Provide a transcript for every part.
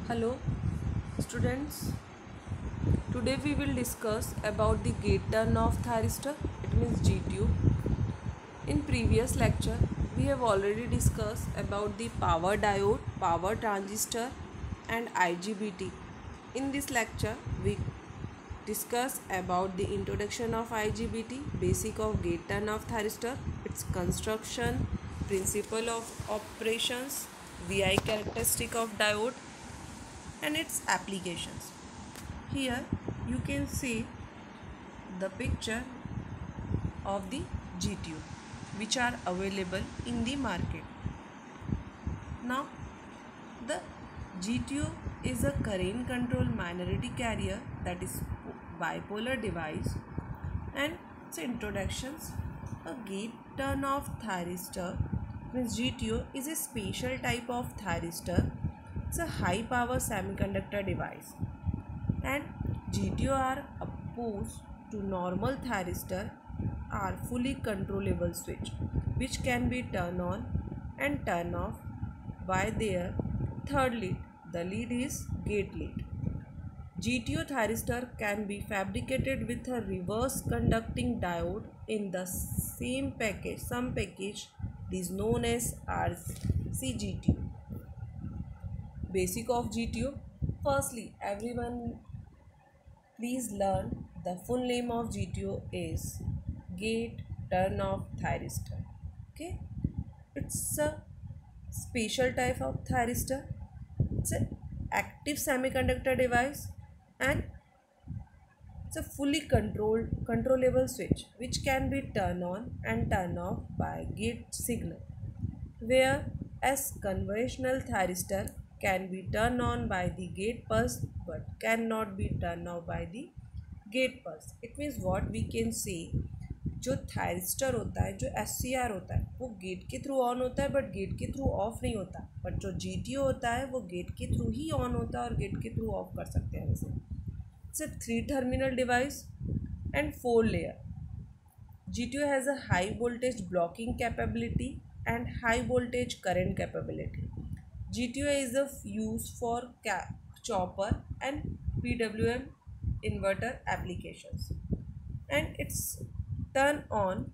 Hello students, today we will discuss about the gate turn off thyristor, it means G-tube. In previous lecture we have already discussed about the power diode, power transistor and IGBT. In this lecture we discuss about the introduction of IGBT, basic of gate turn off thyristor, its construction, principle of operations, VI characteristic of diode and its applications. Here you can see the picture of the G-tube which are available in the market. Now the G-tube is a current control minority carrier, that is bipolar device, and its introductions. A gate turn off thyristor means G-tube is a special type of thyristor. It's a high power semiconductor device, and GTO are opposed to normal thyristor are fully controllable switch which can be turned on and turned off by their third lead. The lead is gate lead. GTO thyristor can be fabricated with a reverse conducting diode in the same package. Some package is known as RCGTO. Basic of GTO. Firstly, everyone please learn the full name of GTO is gate turn off thyristor. Okay, it's a special type of thyristor. It's an active semiconductor device and it's a fully controllable switch which can be turned on and turned off by gate signal, whereas conventional thyristor can be turned on by the gate pulse but cannot be turned off by the gate pulse. It means what we can say, जो thyristor होता है, जो SCR होता है, वो gate के through on होता है बट गेट के थ्रू ऑफ नहीं होता. बट जो GTO होता है वो गेट के थ्रू ही ऑन होता है और गेट के थ्रू ऑफ कर सकते हैं. वैसे it's a 3 terminal device and 4 layer. GTO has a high voltage blocking capability and high voltage current capability. GTO is used for chopper and PWM inverter applications, and it's turned on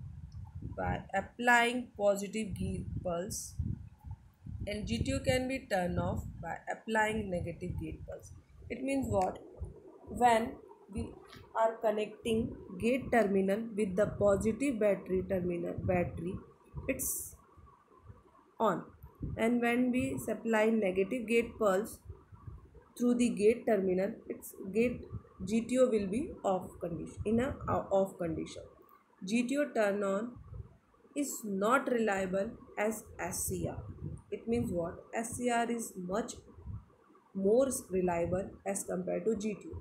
by applying positive gate pulse, and GTO can be turned off by applying negative gate pulse. It means what? When we are connecting gate terminal with the positive battery, it's on, and when we supply negative gate pulse through the gate terminal, its gate GTO will be off condition, in a off condition. GTO turn on is not reliable as SCR. It means what? SCR is much more reliable as compared to GTO,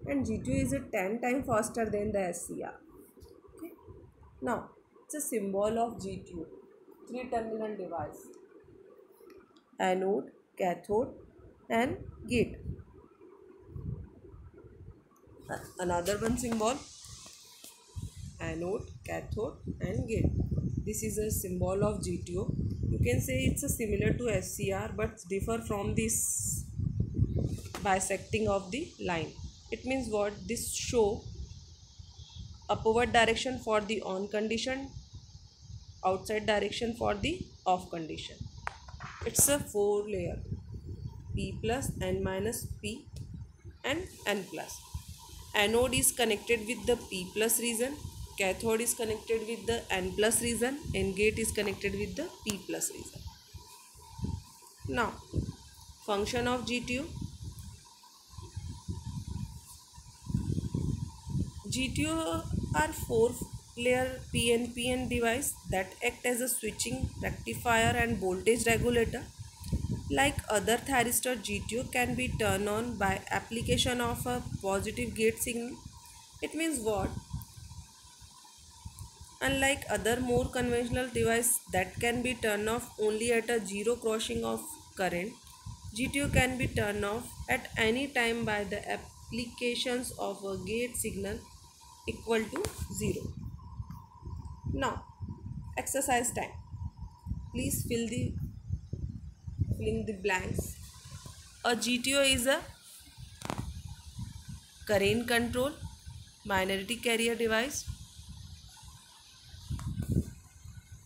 and GTO is a 10 times faster than the SCR. Okay. Now it's a symbol of GTO, 3 terminal device, anode, cathode and gate. Another one symbol, anode, cathode and gate. This is a symbol of GTO. You can say it's a similar to SCR but differ from this bisecting of the line. It means what? This show upward direction for the on condition, outside direction for the off condition. It's a 4 layer, P plus, N minus, P and N plus. Anode is connected with the P plus region, cathode is connected with the N plus region, and gate is connected with the P plus region. Now, function of GTO. GTO are 4 layer PNP device that act as a switching, rectifier and voltage regulator. Like other thyristor, GTO can be turned on by application of a positive gate signal. It means what? Unlike other more conventional device that can be turned off only at a zero crossing of current, GTO can be turned off at any time by the applications of a gate signal equal to 0. Now, exercise time. Please filling the blanks. A GTO is a current control minority carrier device.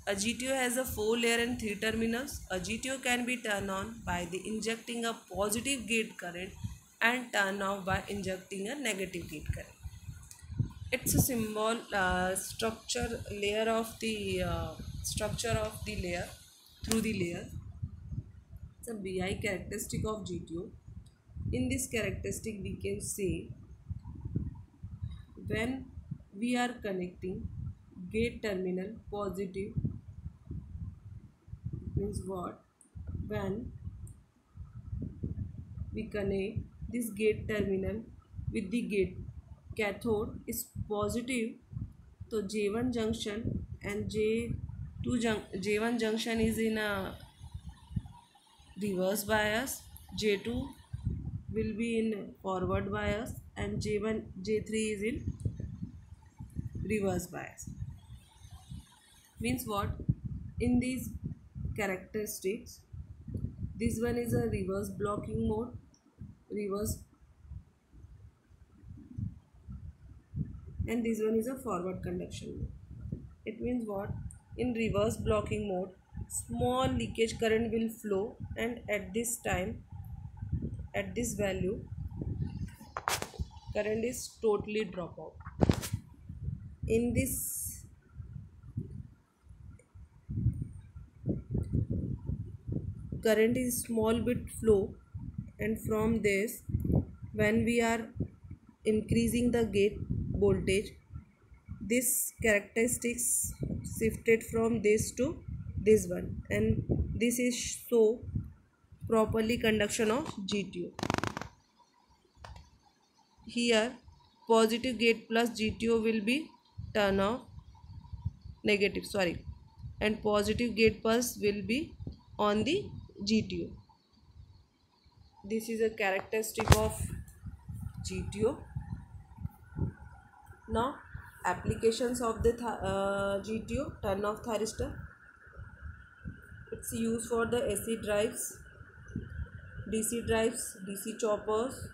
A GTO has a 4 layer and 3 terminals. A GTO can be turned on by the injecting a positive gate current and turned off by injecting a negative gate current. It's a symbol structure layer of the structure of the layer through the layer. It's a BI characteristic of GTO. In this characteristic, we can say when we are connecting gate terminal positive means what? When we connect this gate terminal with the gate cathode is positive, so J1 junction and J1 junction is in a reverse bias, J2 will be in forward bias, and J1 J3 is in reverse bias. Means what? In these characteristics, this one is a reverse blocking mode, reverse, and this one is a forward conduction mode. It means what? In reverse blocking mode, small leakage current will flow, and at this time, at this value, current is totally drop out. In this current is small bit flow, and from this, when we are increasing the gate voltage, this characteristics shifted from this to this one, and this is so properly conduction of GTO. Here positive gate plus GTO will be turn off, negative sorry, and positive gate pulse will be on the GTO. This is a characteristic of GTO. Now applications of the GTO, turn off thyristor. It's used for the AC drives, DC drives, DC choppers.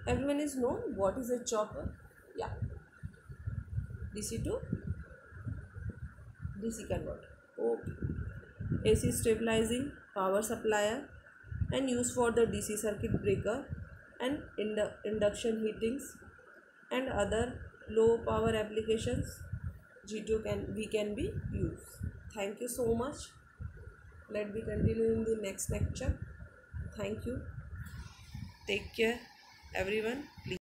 Everyone is known what is a chopper. Yeah, DC to DC converter. Okay. AC stabilizing power supplier and used for the DC circuit breaker and induction heatings and other low power applications. GTO can be used. Thank you so much. Let me continue in the next lecture. Thank you. Take care everyone. Please.